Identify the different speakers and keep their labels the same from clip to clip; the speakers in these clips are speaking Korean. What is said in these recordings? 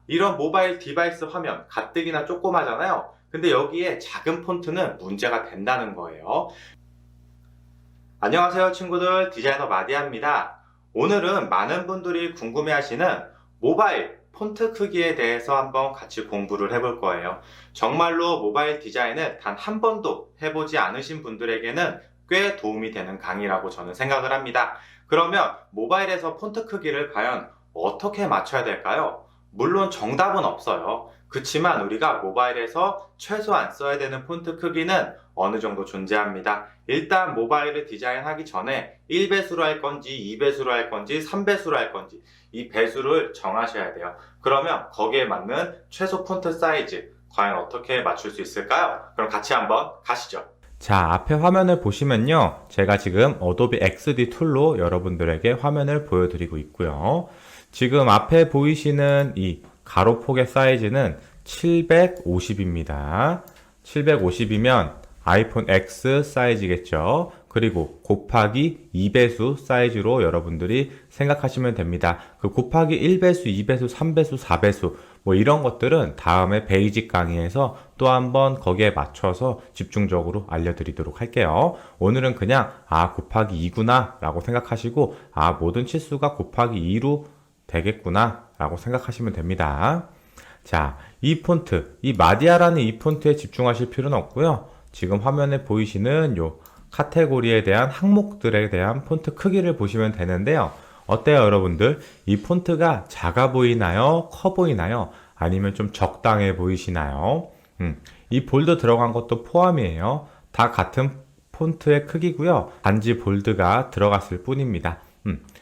Speaker 1: 이런 모바일 디바이스 화면 가뜩이나 조그마잖아요. 근데 여기에 작은 폰트는 문제가 된다는 거예요. 안녕하세요 친구들, 디자이너 마디아입니다. 오늘은 많은 분들이 궁금해하시는 모바일 폰트 크기에 대해서 한번 같이 공부를 해볼 거예요. 정말로 모바일 디자인을 단 한 번도 해보지 않으신 분들에게는 꽤 도움이 되는 강의라고 저는 생각을 합니다. 그러면 모바일에서 폰트 크기를 과연 어떻게 맞춰야 될까요? 물론 정답은 없어요. 그치만 우리가 모바일에서 최소한 써야 되는 폰트 크기는 어느 정도 존재합니다. 일단 모바일을 디자인하기 전에 1배수로 할 건지 2배수로 할 건지 3배수로 할 건지 이 배수를 정하셔야 돼요. 그러면 거기에 맞는 최소 폰트 사이즈 과연 어떻게 맞출 수 있을까요? 그럼 같이 한번 가시죠. 자, 앞에 화면을 보시면요. 제가 지금 어도비 XD 툴로 여러분들에게 화면을 보여드리고 있고요. 지금 앞에 보이시는 이 가로폭의 사이즈는 750입니다. 750이면 아이폰 X 사이즈겠죠. 그리고 곱하기 2배수 사이즈로 여러분들이 생각하시면 됩니다. 그 곱하기 1배수, 2배수, 3배수, 4배수 뭐 이런 것들은 다음에 베이직 강의에서 또 한번 거기에 맞춰서 집중적으로 알려드리도록 할게요. 오늘은 그냥 곱하기 2구나 라고 생각하시고 모든 치수가 곱하기 2로 되겠구나 라고 생각하시면 됩니다. 자, 이 폰트, 이 마디아라는 이 폰트에 집중하실 필요는 없고요. 지금 화면에 보이시는 요 카테고리에 대한 항목들에 대한 폰트 크기를 보시면 되는데요. 어때요, 여러분들? 이 폰트가 작아 보이나요? 커 보이나요? 아니면 좀 적당해 보이시나요? 이 볼드 들어간 것도 포함이에요. 다 같은 폰트의 크기고요. 단지 볼드가 들어갔을 뿐입니다.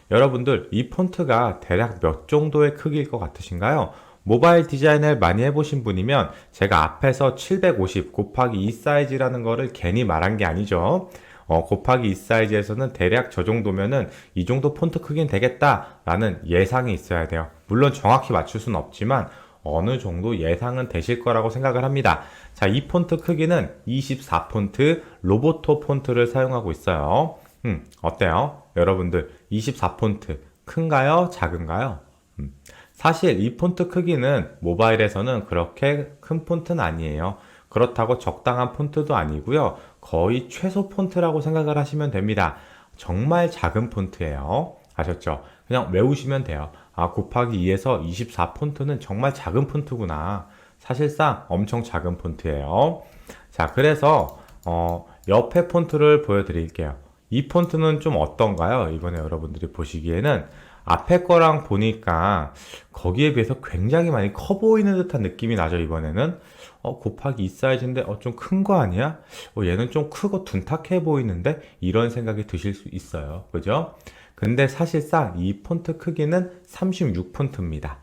Speaker 1: 여러분들, 이 폰트가 대략 몇 정도의 크기일 것 같으신가요? 모바일 디자인을 많이 해보신 분이면 제가 앞에서 750 곱하기 2 사이즈라는 거를 괜히 말한 게 아니죠. 곱하기 2 사이즈에서는 대략 저 정도면은 이 정도 폰트 크기는 되겠다라는 예상이 있어야 돼요. 물론 정확히 맞출 수는 없지만 어느 정도 예상은 되실 거라고 생각을 합니다. 자, 이 폰트 크기는 24 폰트 로보토 폰트를 사용하고 있어요. 어때요? 여러분들 24 폰트 큰가요? 작은가요? 사실 이 폰트 크기는 모바일에서는 그렇게 큰 폰트는 아니에요. 그렇다고 적당한 폰트도 아니고요. 거의 최소 폰트라고 생각을 하시면 됩니다. 정말 작은 폰트예요. 아셨죠? 그냥 외우시면 돼요. 곱하기 2에서 24 폰트는 정말 작은 폰트구나. 사실상 엄청 작은 폰트예요. 자, 그래서 옆에 폰트를 보여드릴게요. 이 폰트는 좀 어떤가요? 이번에 여러분들이 보시기에는 앞에 거랑 보니까 거기에 비해서 굉장히 많이 커 보이는 듯한 느낌이 나죠, 이번에는. 곱하기 2 사이즈인데, 좀 큰 거 아니야? 얘는 좀 크고 둔탁해 보이는데? 이런 생각이 드실 수 있어요. 그죠? 근데 사실상 이 폰트 크기는 36 폰트입니다.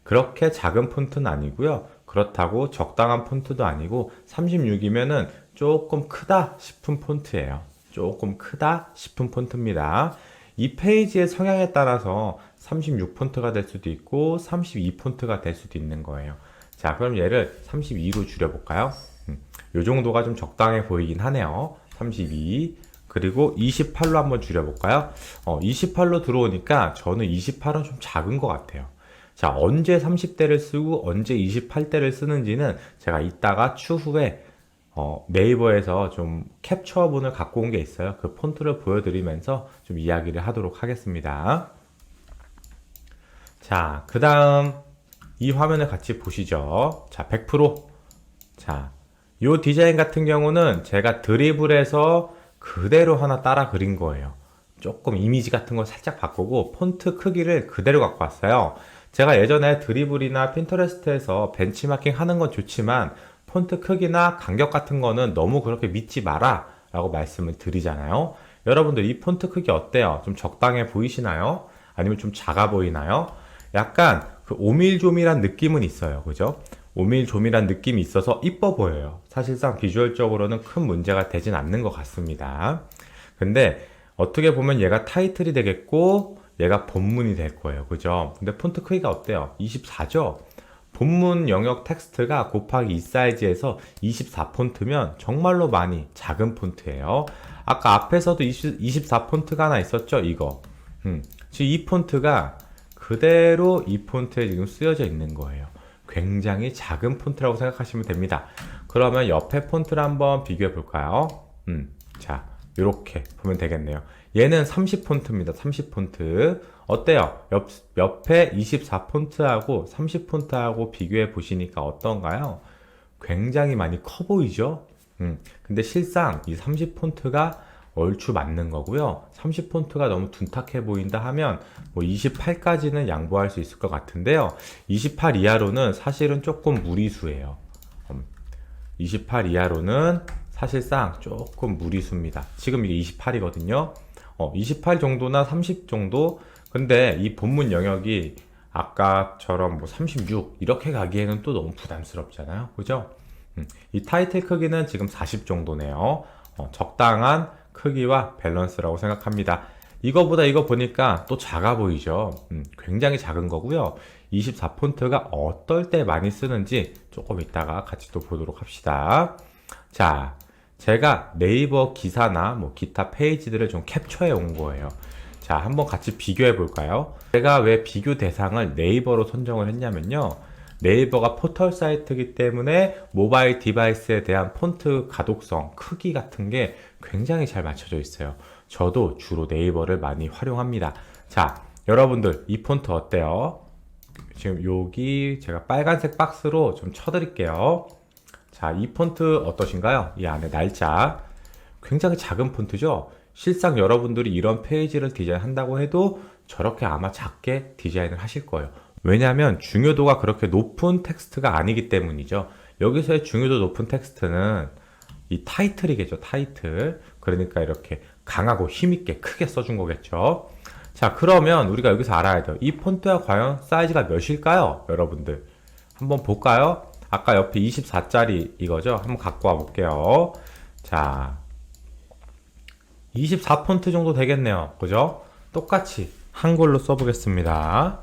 Speaker 1: 그렇게 작은 폰트는 아니고요. 그렇다고 적당한 폰트도 아니고, 36이면은 조금 크다 싶은 폰트예요. 조금 크다 싶은 폰트입니다. 이 페이지의 성향에 따라서 36 폰트가 될 수도 있고 32 폰트가 될 수도 있는 거예요. 자, 그럼 얘를 32로 줄여볼까요? 이 정도가 좀 적당해 보이긴 하네요. 32 그리고 28로 한번 줄여볼까요? 28로 들어오니까 저는 28은 좀 작은 것 같아요. 자, 언제 30대를 쓰고 언제 28대를 쓰는지는 제가 이따가 추후에 네이버에서 좀 캡처본을 갖고 온 게 있어요. 그 폰트를 보여드리면서 좀 이야기를 하도록 하겠습니다. 자, 그 다음 이 화면을 같이 보시죠. 자, 100%. 자, 이 디자인 같은 경우는 제가 드리블해서 그대로 하나 따라 그린 거예요. 조금 이미지 같은 거 살짝 바꾸고 폰트 크기를 그대로 갖고 왔어요. 제가 예전에 드리블이나 핀터레스트에서 벤치마킹 하는 건 좋지만 폰트 크기나 간격 같은 거는 너무 그렇게 믿지 마라 라고 말씀을 드리잖아요. 여러분들 이 폰트 크기 어때요? 좀 적당해 보이시나요? 아니면 좀 작아 보이나요? 약간 그 오밀조밀한 느낌은 있어요. 그죠? 오밀조밀한 느낌이 있어서 이뻐 보여요. 사실상 비주얼적으로는 큰 문제가 되진 않는 것 같습니다. 근데 어떻게 보면 얘가 타이틀이 되겠고 얘가 본문이 될 거예요. 그죠? 근데 폰트 크기가 어때요? 24죠? 본문 영역 텍스트가 곱하기 2 사이즈에서 24 폰트면 정말로 많이 작은 폰트예요. 아까 앞에서도 24 폰트가 하나 있었죠? 이거. 지금 이 폰트가 그대로 이 폰트에 지금 쓰여져 있는 거예요. 굉장히 작은 폰트라고 생각하시면 됩니다. 그러면 옆에 폰트를 한번 비교해 볼까요? 자, 이렇게 보면 되겠네요. 얘는 30 폰트입니다. 30 폰트. 어때요? 옆에 24 폰트하고 30 폰트하고 비교해 보시니까 어떤가요? 굉장히 많이 커 보이죠? 근데 실상 이 30 폰트가 얼추 맞는 거고요. 30 폰트가 너무 둔탁해 보인다 하면 뭐 28까지는 양보할 수 있을 것 같은데요. 28 이하로는 사실은 조금 무리수예요. 28 이하로는 사실상 조금 무리수입니다. 지금 이게 28이거든요. 28 정도나 30 정도. 근데 이 본문 영역이 아까처럼 뭐 36 이렇게 가기에는 또 너무 부담스럽잖아요. 그죠? 이 타이틀 크기는 지금 40 정도네요. 적당한 크기와 밸런스라고 생각합니다. 이거보다 이거 보니까 또 작아 보이죠? 굉장히 작은 거고요. 24 폰트가 어떨 때 많이 쓰는지 조금 이따가 같이 또 보도록 합시다. 자, 제가 네이버 기사나 뭐 기타 페이지들을 좀 캡처해 온 거예요. 자, 한번 같이 비교해 볼까요? 제가 왜 비교 대상을 네이버로 선정을 했냐면요. 네이버가 포털 사이트이기 때문에 모바일 디바이스에 대한 폰트 가독성, 크기 같은 게 굉장히 잘 맞춰져 있어요. 저도 주로 네이버를 많이 활용합니다. 자, 여러분들 이 폰트 어때요? 지금 여기 제가 빨간색 박스로 좀 쳐드릴게요. 자, 이 폰트 어떠신가요? 이 안에 날짜. 굉장히 작은 폰트죠? 실상 여러분들이 이런 페이지를 디자인한다고 해도 저렇게 아마 작게 디자인을 하실 거예요. 왜냐하면 중요도가 그렇게 높은 텍스트가 아니기 때문이죠. 여기서의 중요도 높은 텍스트는 이 타이틀이겠죠. 타이틀. 그러니까 이렇게 강하고 힘있게 크게 써준 거겠죠. 자, 그러면 우리가 여기서 알아야 돼요. 이 폰트가 과연 사이즈가 몇일까요? 여러분들 한번 볼까요? 아까 옆에 24짜리 이거죠. 한번 갖고 와 볼게요. 자, 24 폰트 정도 되겠네요. 그죠? 똑같이 한글로 써보겠습니다.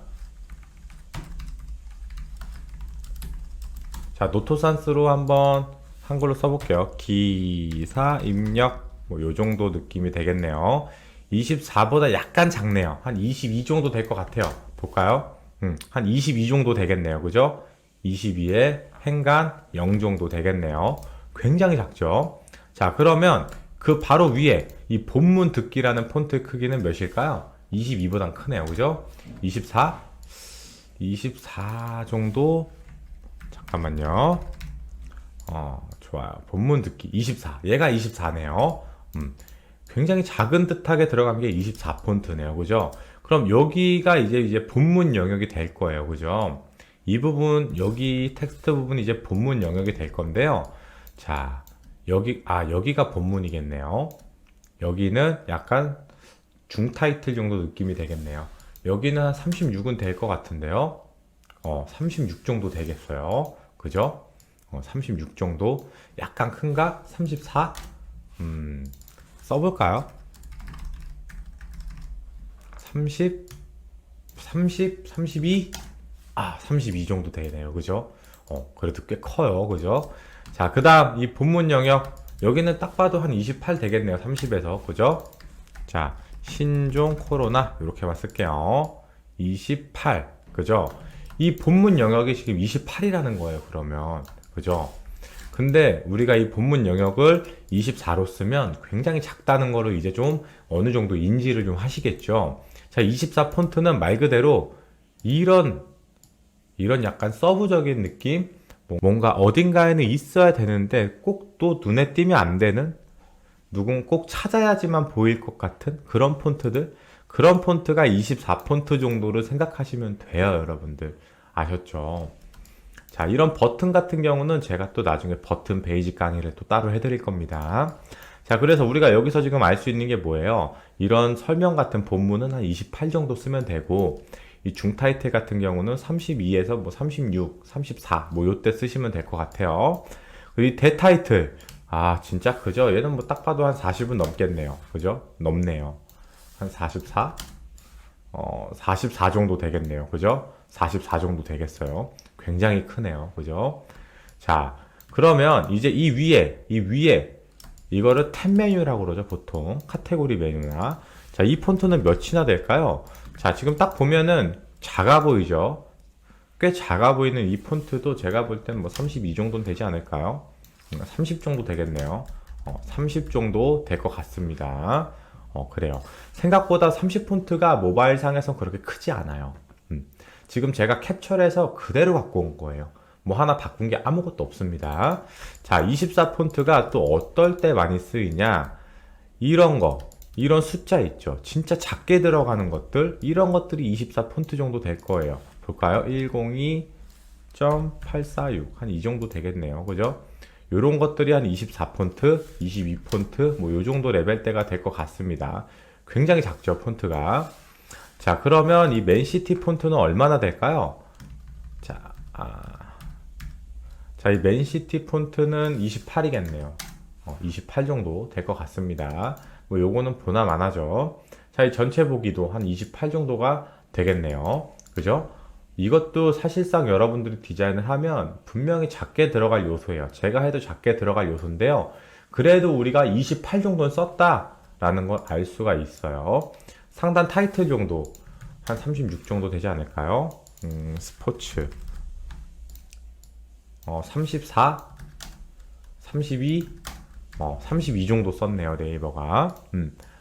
Speaker 1: 자, 노토산스로 한번 한글로 써볼게요. 기사 입력 뭐 요 정도 느낌이 되겠네요. 24보다 약간 작네요. 한 22 정도 될 것 같아요. 볼까요? 한 22 정도 되겠네요. 그죠? 22에 행간 0 정도 되겠네요. 굉장히 작죠? 자, 그러면 그 바로 위에 이 본문 듣기라는 폰트 크기는 몇일까요? 22보단 크네요. 그죠? 24? 24 정도? 잠깐만요. 좋아요. 본문 듣기 24. 얘가 24네요. 굉장히 작은 듯하게 들어간 게 24 폰트네요. 그죠? 그럼 여기가 이제 본문 영역이 될 거예요. 그죠? 이 부분, 여기 텍스트 부분이 이제 본문 영역이 될 건데요. 자, 여기가 본문이겠네요. 여기는 약간 중타이틀 정도 느낌이 되겠네요. 여기는 한 36은 될 것 같은데요. 36 정도 되겠어요. 그죠? 36 정도. 약간 큰가? 34? 써볼까요? 30? 32? 32 정도 되네요. 그죠? 그래도 꽤 커요. 그죠? 자, 그 다음 이 본문 영역. 여기는 딱 봐도 한 28 되겠네요. 30에서. 그죠? 자, 신종 코로나. 이렇게만 쓸게요. 28. 그죠? 이 본문 영역이 지금 28이라는 거예요. 그러면. 그죠? 근데 우리가 이 본문 영역을 24로 쓰면 굉장히 작다는 거를 이제 좀 어느 정도 인지를 좀 하시겠죠. 자, 24 폰트는 말 그대로 이런 약간 서브적인 느낌? 뭔가 어딘가에는 있어야 되는데 꼭 또 눈에 띄면 안 되는? 누군 꼭 찾아야지만 보일 것 같은 그런 폰트들? 그런 폰트가 24 폰트 정도를 생각하시면 돼요, 여러분들. 아셨죠? 자, 이런 버튼 같은 경우는 제가 또 나중에 버튼 베이직 강의를 또 따로 해드릴 겁니다. 자, 그래서 우리가 여기서 지금 알 수 있는 게 뭐예요? 이런 설명 같은 본문은 한 28 정도 쓰면 되고, 이 중타이틀 같은 경우는 32에서 뭐 36, 34, 뭐 요때 쓰시면 될 것 같아요. 그리고 이 대타이틀. 진짜 그죠? 얘는 뭐 딱 봐도 한 40은 넘겠네요. 그죠? 넘네요. 한 44? 44 정도 되겠네요. 그죠? 44 정도 되겠어요. 굉장히 크네요. 그죠? 자, 그러면 이제 이 위에, 이거를 탭 메뉴라고 그러죠. 보통. 카테고리 메뉴나. 자, 이 폰트는 몇이나 될까요? 자, 지금 딱 보면은 작아 보이죠? 꽤 작아 보이는 이 폰트도 제가 볼 땐 뭐 32 정도는 되지 않을까요? 30 정도 되겠네요. 30 정도 될 것 같습니다. 그래요. 생각보다 30 폰트가 모바일 상에서 그렇게 크지 않아요. 지금 제가 캡처해서 그대로 갖고 온 거예요. 뭐 하나 바꾼 게 아무것도 없습니다. 자, 24 폰트가 또 어떨 때 많이 쓰이냐? 이런 거, 이런 숫자 있죠. 진짜 작게 들어가는 것들, 이런 것들이 24 폰트 정도 될 거예요. 볼까요? 102.846 한 이 정도 되겠네요. 그죠? 요런 것들이 한 24 폰트, 22 폰트 뭐 요 정도 레벨대가 될 것 같습니다. 굉장히 작죠, 폰트가. 자, 그러면 이 맨시티 폰트는 얼마나 될까요? 자, 이 맨시티 폰트는 28이겠네요. 28 정도 될 것 같습니다. 뭐 요거는 보나 마나죠. 자, 이 전체 보기도 한 28 정도가 되겠네요. 그죠? 이것도 사실상 여러분들이 디자인을 하면 분명히 작게 들어갈 요소예요. 제가 해도 작게 들어갈 요소인데요. 그래도 우리가 28 정도는 썼다라는 걸 알 수가 있어요. 상단 타이틀 정도 한 36 정도 되지 않을까요? 스포츠 34, 32, 32 정도 썼네요. 네이버가.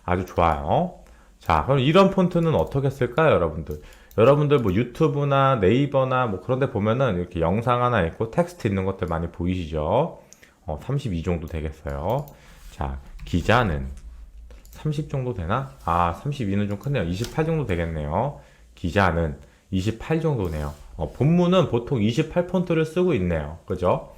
Speaker 1: 아주 좋아요. 자, 그럼 이런 폰트는 어떻게 쓸까요, 여러분들? 여러분들 뭐 유튜브나 네이버나 뭐 그런 데 보면은 이렇게 영상 하나 있고 텍스트 있는 것들 많이 보이시죠? 32 정도 되겠어요. 자, 기자는 30 정도 되나? 32는 좀 크네요. 28 정도 되겠네요. 기자는 28 정도네요. 본문은 보통 28 폰트를 쓰고 있네요. 그죠?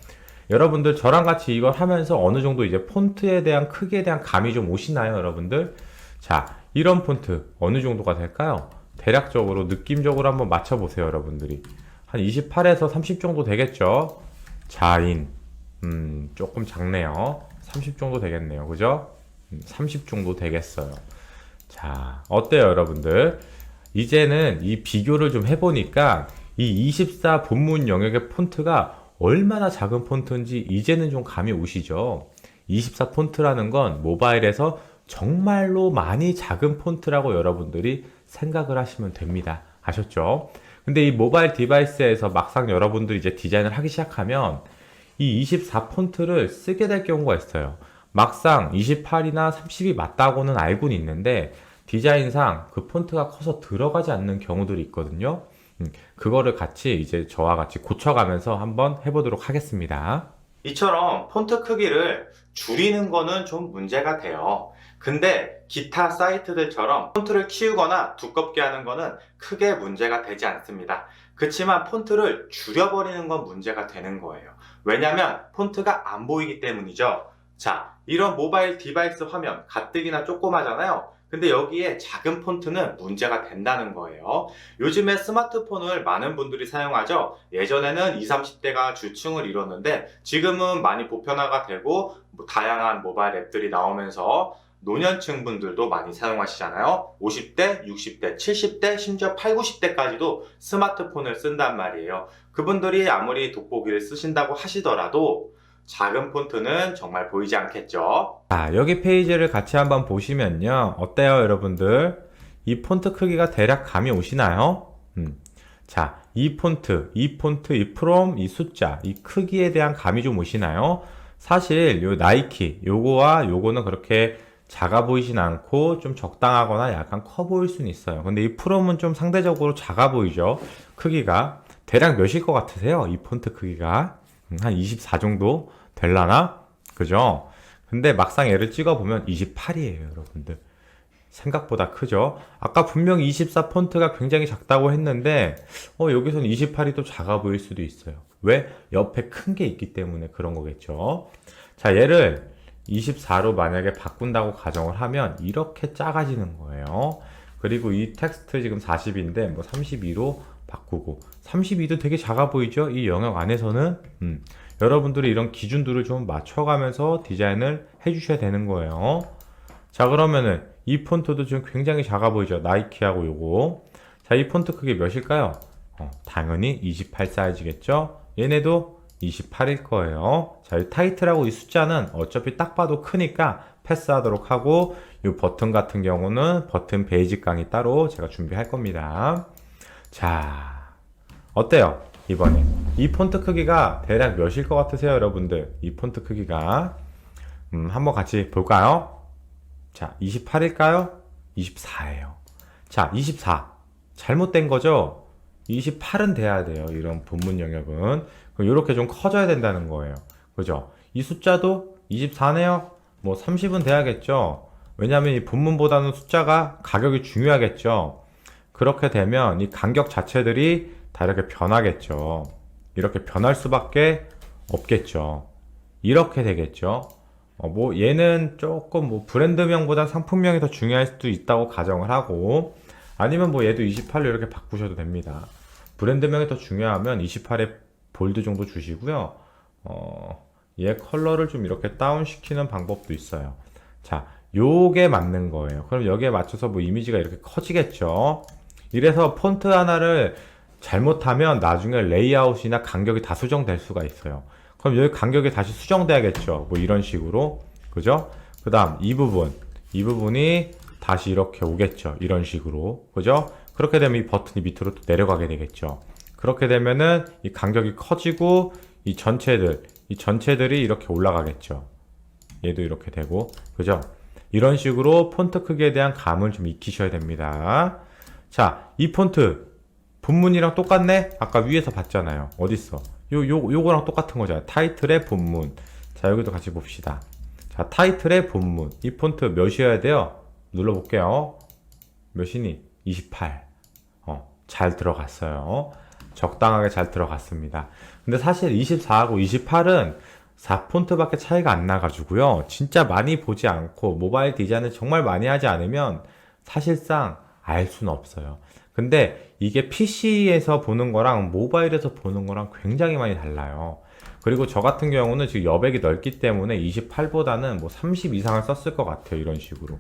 Speaker 1: 여러분들 저랑 같이 이걸 하면서 어느 정도 이제 폰트에 대한 크기에 대한 감이 좀 오시나요, 여러분들? 자, 이런 폰트 어느 정도가 될까요? 대략적으로 느낌적으로 한번 맞춰보세요, 여러분들이. 한 28에서 30 정도 되겠죠? 자인 조금 작네요. 30 정도 되겠네요. 그죠? 30 정도 되겠어요. 자, 어때요, 여러분들? 이제는 이 비교를 좀 해보니까 이 24 본문 영역의 폰트가 얼마나 작은 폰트인지 이제는 좀 감이 오시죠? 24 폰트라는 건 모바일에서 정말로 많이 작은 폰트라고 여러분들이 생각을 하시면 됩니다. 아셨죠? 근데 이 모바일 디바이스에서 막상 여러분들이 이제 디자인을 하기 시작하면 이 24 폰트를 쓰게 될 경우가 있어요. 막상 28이나 30이 맞다고는 알고는 있는데 디자인상 그 폰트가 커서 들어가지 않는 경우들이 있거든요. 그거를 같이 이제 저와 같이 고쳐가면서 한번 해보도록 하겠습니다. 이처럼 폰트 크기를 줄이는 거는 좀 문제가 돼요. 근데 기타 사이트들처럼 폰트를 키우거나 두껍게 하는 거는 크게 문제가 되지 않습니다. 그렇지만 폰트를 줄여버리는 건 문제가 되는 거예요. 왜냐면 폰트가 안 보이기 때문이죠. 자, 이런 모바일 디바이스 화면 가뜩이나 조그마잖아요. 근데 여기에 작은 폰트는 문제가 된다는 거예요. 요즘에 스마트폰을 많은 분들이 사용하죠. 예전에는 20, 30대가 주층을 이뤘는데 지금은 많이 보편화가 되고 다양한 모바일 앱들이 나오면서 노년층 분들도 많이 사용하시잖아요. 50대, 60대, 70대, 심지어 8, 90대까지도 스마트폰을 쓴단 말이에요. 그분들이 아무리 돋보기를 쓰신다고 하시더라도 작은 폰트는 정말 보이지 않겠죠. 자, 여기 페이지를 같이 한번 보시면요. 어때요, 여러분들? 이 폰트 크기가 대략 감이 오시나요? 자, 이 폰트, 이 프롬, 이 숫자, 이 크기에 대한 감이 좀 오시나요? 사실 요 나이키, 요거와 요거는 그렇게 작아 보이진 않고 좀 적당하거나 약간 커 보일 수는 있어요. 근데 이 프롬은 좀 상대적으로 작아 보이죠? 크기가. 대략 몇일 것 같으세요? 이 폰트 크기가? 한 24 정도 될라나? 그죠? 근데 막상 얘를 찍어보면 28이에요, 여러분들. 생각보다 크죠? 아까 분명히 24 폰트가 굉장히 작다고 했는데, 여기서는 28이 또 작아 보일 수도 있어요. 왜? 옆에 큰 게 있기 때문에 그런 거겠죠? 자, 얘를 24로 만약에 바꾼다고 가정을 하면 이렇게 작아지는 거예요. 그리고 이 텍스트 지금 40인데, 뭐 32로 바꾸고 32도 되게 작아 보이죠? 이 영역 안에서는 여러분들이 이런 기준들을 좀 맞춰가면서 디자인을 해주셔야 되는 거예요. 자, 그러면은 이 폰트도 지금 굉장히 작아 보이죠? 나이키하고 요거. 자, 이 폰트 크기 몇일까요? 당연히 28 사이즈겠죠? 얘네도 28일 거예요. 자, 이 타이틀하고 이 숫자는 어차피 딱 봐도 크니까 패스하도록 하고 이 버튼 같은 경우는 버튼 베이직 강의 따로 제가 준비할 겁니다. 자, 어때요? 이번에 이 폰트 크기가 대략 몇일 것 같으세요, 여러분들? 이 폰트 크기가 한번 같이 볼까요? 자, 28일까요? 24예요. 자, 24 잘못된 거죠? 28은 돼야 돼요. 이런 본문 영역은 이렇게 좀 커져야 된다는 거예요. 그죠? 이 숫자도 24네요. 뭐 30은 돼야겠죠. 왜냐하면 이 본문보다는 숫자가 가격이 중요하겠죠. 그렇게 되면 이 간격 자체들이 다 이렇게 변하겠죠. 이렇게 변할 수밖에 없겠죠. 이렇게 되겠죠. 뭐 얘는 조금 뭐 브랜드명보다 상품명이 더 중요할 수도 있다고 가정을 하고, 아니면 뭐 얘도 28로 이렇게 바꾸셔도 됩니다. 브랜드명이 더 중요하면 28에 볼드 정도 주시고요. 얘 컬러를 좀 이렇게 다운시키는 방법도 있어요. 자, 요게 맞는 거예요. 그럼 여기에 맞춰서 뭐 이미지가 이렇게 커지겠죠. 이래서 폰트 하나를 잘못하면 나중에 레이아웃이나 간격이 다 수정될 수가 있어요. 그럼 여기 간격이 다시 수정돼야겠죠. 뭐 이런 식으로. 그죠? 그 다음 이 부분이 다시 이렇게 오겠죠. 이런 식으로. 그죠? 그렇게 되면 이 버튼이 밑으로 또 내려가게 되겠죠. 그렇게 되면은 이 간격이 커지고 이 전체들이 이렇게 올라가겠죠. 얘도 이렇게 되고. 그죠? 이런 식으로 폰트 크기에 대한 감을 좀 익히셔야 됩니다. 자, 이 폰트 본문이랑 똑같네? 아까 위에서 봤잖아요. 어딨어? 요거랑 똑같은 거잖아요. 타이틀의 본문. 자, 여기도 같이 봅시다. 자, 타이틀의 본문. 이 폰트 몇이어야 돼요? 눌러볼게요. 몇이니? 28. 잘 들어갔어요. 적당하게 잘 들어갔습니다. 근데 사실 24하고 28은 4폰트밖에 차이가 안 나가지고요. 진짜 많이 보지 않고 모바일 디자인을 정말 많이 하지 않으면 사실상 알 수는 없어요. 근데 이게 PC에서 보는 거랑 모바일에서 보는 거랑 굉장히 많이 달라요. 그리고 저 같은 경우는 지금 여백이 넓기 때문에 28보다는 뭐 30 이상을 썼을 것 같아요. 이런 식으로.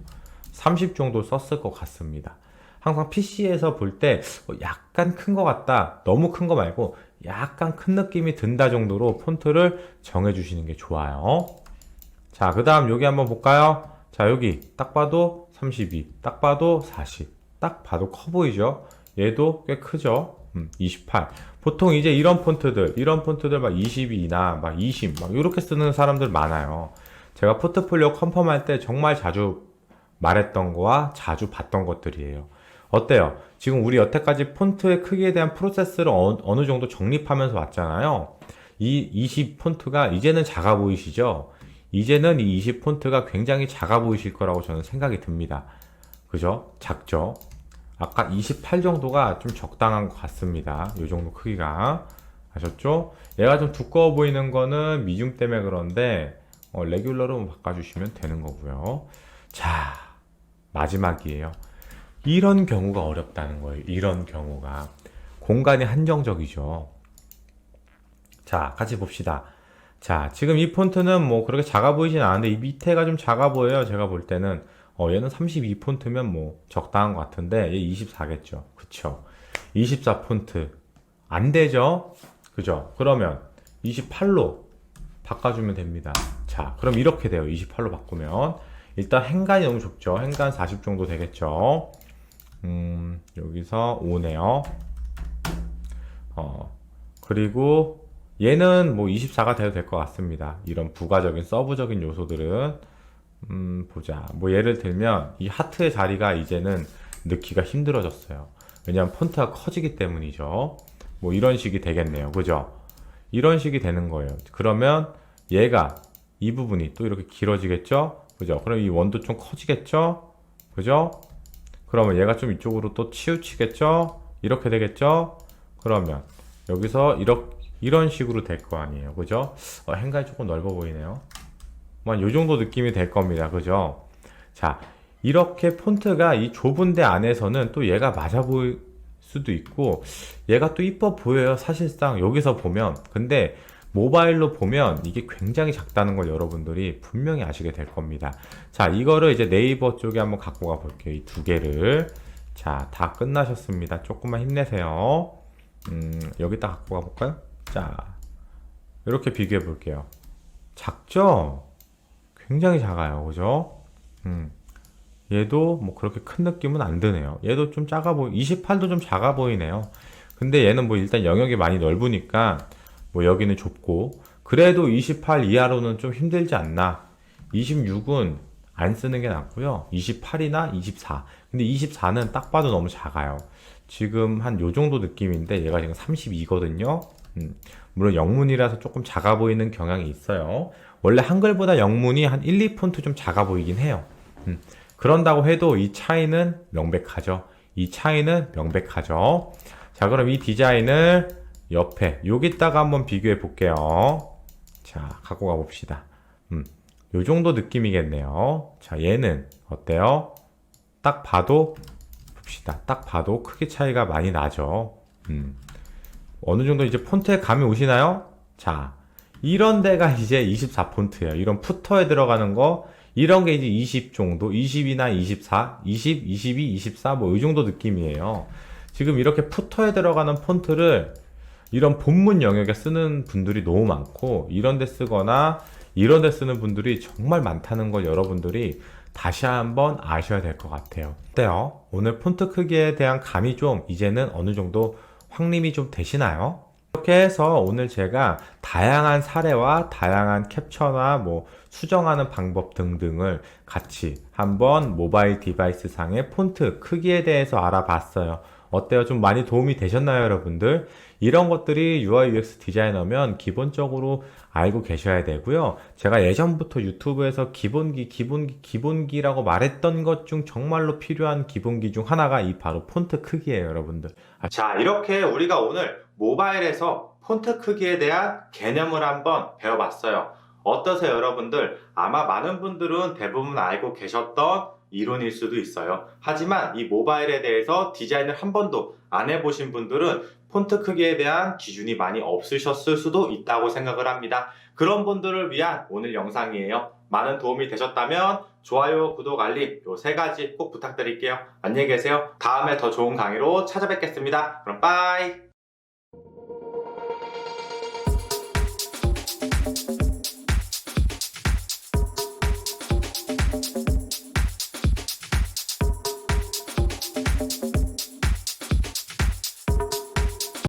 Speaker 1: 30 정도 썼을 것 같습니다. 항상 PC에서 볼 때 약간 큰 것 같다. 너무 큰 거 말고 약간 큰 느낌이 든다 정도로 폰트를 정해주시는 게 좋아요. 자, 그 다음 여기 한번 볼까요? 자, 여기 딱 봐도 32, 딱 봐도 40, 딱 봐도 커 보이죠? 얘도 꽤 크죠? 28. 보통 이제 이런 폰트들 막 22나 막 20, 막 이렇게 쓰는 사람들 많아요. 제가 포트폴리오 컨펌할 때 정말 자주 말했던 거와 자주 봤던 것들이에요. 어때요? 지금 우리 여태까지 폰트의 크기에 대한 프로세스를 어느 정도 정립하면서 왔잖아요. 이 20 폰트가 이제는 작아 보이시죠? 이제는 이 20 폰트가 굉장히 작아 보이실 거라고 저는 생각이 듭니다. 그죠? 작죠? 아까 28 정도가 좀 적당한 것 같습니다. 이 정도 크기가. 아셨죠? 얘가 좀 두꺼워 보이는 거는 미중 때문에 그런데 레귤러로 바꿔주시면 되는 거고요. 자, 마지막이에요. 이런 경우가 어렵다는 거예요. 이런 경우가. 공간이 한정적이죠. 자, 같이 봅시다. 자, 지금 이 폰트는 뭐 그렇게 작아 보이진 않은데 이 밑에가 좀 작아 보여요. 제가 볼 때는. 얘는 32 폰트면 뭐 적당한 것 같은데 얘 24겠죠. 그쵸? 24 폰트. 안 되죠? 그죠? 그러면 28로 바꿔주면 됩니다. 자, 그럼 이렇게 돼요. 28로 바꾸면. 일단 행간이 너무 좁죠. 행간 40 정도 되겠죠. 여기서 5네요. 그리고 얘는 뭐 24가 돼도 될 것 같습니다. 이런 부가적인 서브적인 요소들은 보자. 뭐 예를 들면 이 하트의 자리가 이제는 넣기가 힘들어졌어요. 왜냐하면 폰트가 커지기 때문이죠. 뭐 이런 식이 되겠네요. 그죠? 이런 식이 되는 거예요. 그러면 얘가 이 부분이 또 이렇게 길어지겠죠? 그죠? 그럼 이 원도 좀 커지겠죠? 그죠? 그러면 얘가 좀 이쪽으로 또 치우치겠죠? 이렇게 되겠죠? 그러면 여기서 이런 식으로 될 거 아니에요. 그죠? 행간이 조금 넓어 보이네요. 요 정도 느낌이 될 겁니다. 그죠? 자, 이렇게 폰트가 이 좁은 데 안에서는 또 얘가 맞아 보일 수도 있고 얘가 또 이뻐 보여요. 사실상 여기서 보면. 근데 모바일로 보면 이게 굉장히 작다는 걸 여러분들이 분명히 아시게 될 겁니다. 자, 이거를 이제 네이버 쪽에 한번 갖고 가 볼게요. 이 두 개를. 자, 다 끝나셨습니다. 조금만 힘내세요. 여기다 갖고 가 볼까요? 자, 이렇게 비교해 볼게요. 작죠? 굉장히 작아요. 그죠? 얘도 뭐 그렇게 큰 느낌은 안 드네요. 얘도 좀 작아 28도 좀 작아 보이네요. 근데 얘는 뭐 일단 영역이 많이 넓으니까 뭐 여기는 좁고, 그래도 28 이하로는 좀 힘들지 않나. 26은 안 쓰는 게 낫고요. 28이나 24. 근데 24는 딱 봐도 너무 작아요. 지금 한 요 정도 느낌인데 얘가 지금 32거든요. 물론 영문이라서 조금 작아 보이는 경향이 있어요. 원래 한글보다 영문이 한 1, 2폰트 좀 작아 보이긴 해요. 그런다고 해도 이 차이는 명백하죠. 이 차이는 명백하죠. 자, 그럼 이 디자인을 옆에 여기다가 한번 비교해 볼게요. 자, 갖고 가 봅시다. 요 정도 느낌이겠네요. 자, 얘는 어때요? 딱 봐도 봅시다. 딱 봐도 크기 차이가 많이 나죠. 어느 정도 이제 폰트에 감이 오시나요? 자, 이런 데가 이제 24 폰트예요. 이런 푸터에 들어가는 거, 이런 게 이제 20 정도, 20이나 24, 20, 22, 24, 뭐 이 정도 느낌이에요. 지금 이렇게 푸터에 들어가는 폰트를 이런 본문 영역에 쓰는 분들이 너무 많고, 이런 데 쓰거나 이런 데 쓰는 분들이 정말 많다는 걸 여러분들이 다시 한번 아셔야 될 것 같아요. 어때요? 오늘 폰트 크기에 대한 감이 좀 이제는 어느 정도 확립이 좀 되시나요? 이렇게 해서 오늘 제가 다양한 사례와 다양한 캡처나 뭐 수정하는 방법 등등을 같이 한번 모바일 디바이스 상의 폰트 크기에 대해서 알아봤어요. 어때요? 좀 많이 도움이 되셨나요, 여러분들? 이런 것들이 UI UX 디자이너면 기본적으로 알고 계셔야 되고요. 제가 예전부터 유튜브에서 기본기라고 말했던 것 중 정말로 필요한 기본기 중 하나가 이 바로 폰트 크기예요, 여러분들. 자, 이렇게 우리가 오늘 모바일에서 폰트 크기에 대한 개념을 한번 배워봤어요. 어떠세요, 여러분들? 아마 많은 분들은 대부분 알고 계셨던 이론일 수도 있어요. 하지만 이 모바일에 대해서 디자인을 한 번도 안 해보신 분들은 폰트 크기에 대한 기준이 많이 없으셨을 수도 있다고 생각을 합니다. 그런 분들을 위한 오늘 영상이에요. 많은 도움이 되셨다면 좋아요, 구독, 알림 요 세 가지 꼭 부탁드릴게요. 안녕히 계세요. 다음에 더 좋은 강의로 찾아뵙겠습니다. 그럼 빠이!